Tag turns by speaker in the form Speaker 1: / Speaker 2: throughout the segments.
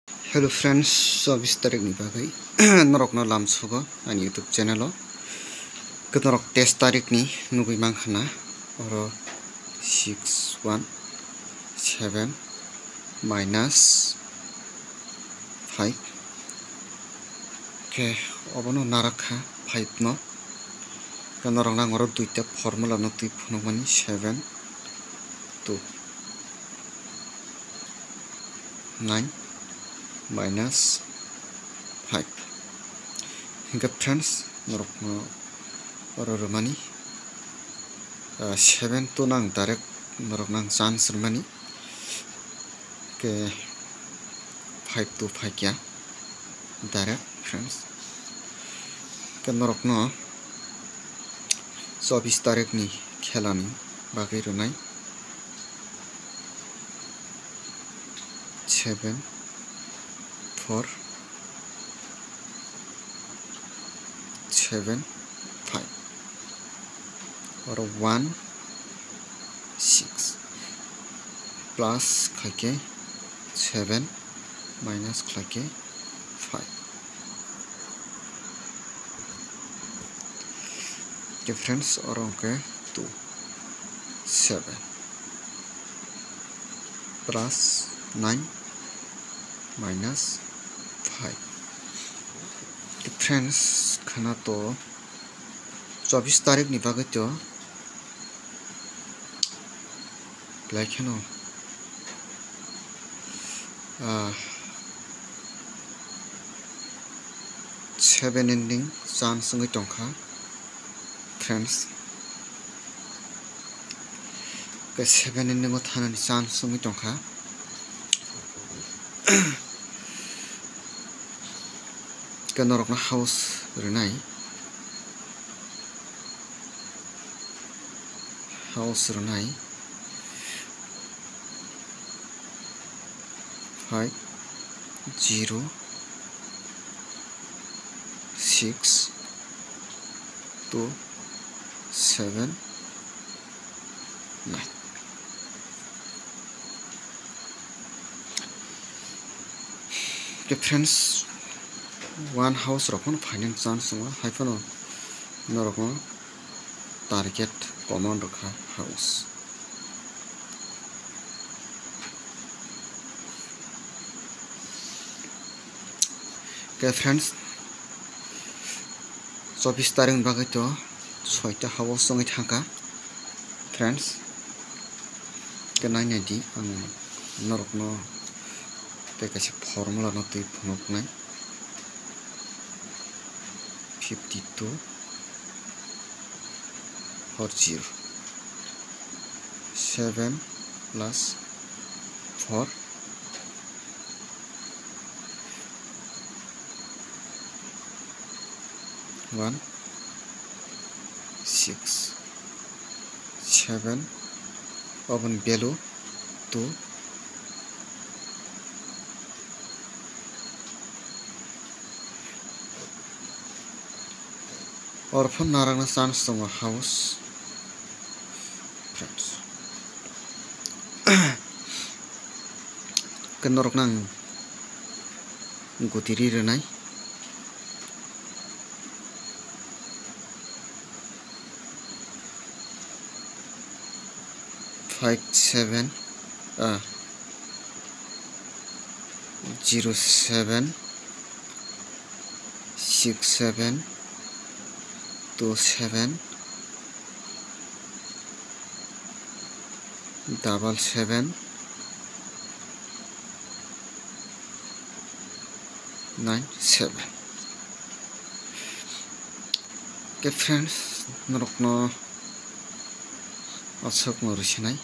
Speaker 1: Hello friends, so tarik ni bagai norok no lam sugo ani YouTube channel o norok test tarik ni nugui mangkhana oro 617 minus 5 ke obono narakha 5 no norok nang oro duita formula no tui phunukmani 7 2 9 minus 5 hingga friends norok no oro romani 7 to nang direct norok nang chance romani ke 5 to 5 ya direct friends ke norok no 24 tarik ni khela ni bagai ronai 7 4 7 5 or 1 6 plus khake 7 minus khake 5 difference or okay 2 7 plus 9 minus 5 difference khana to 24 tarik ni bagai to like no 7 ending chance ngai tongkha friends ke 7 ending o thanani chance ngai tongkha ke norok na house renai house renai 5 0 6 2 7 9 difference one house rokon finance chance ma haifano norokon target common rokha house ke friends 24 tarik bagai to 6 ta house songai thaka friends ke nainai di ang norok no te kaise formula no tui phunuknai 52 40 7 plus 4 1 6 7 open value 2 orphan narangna chance tongo house friends ke norok nang gutiri renai 5 7 0 7 6 7 2 7 double 7 9 7 ke friends norok no asok no rusinai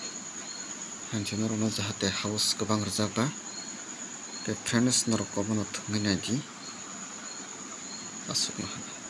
Speaker 1: hanche norok no jahate house gobang rjaba ke friends norok obono thungai nai di asok no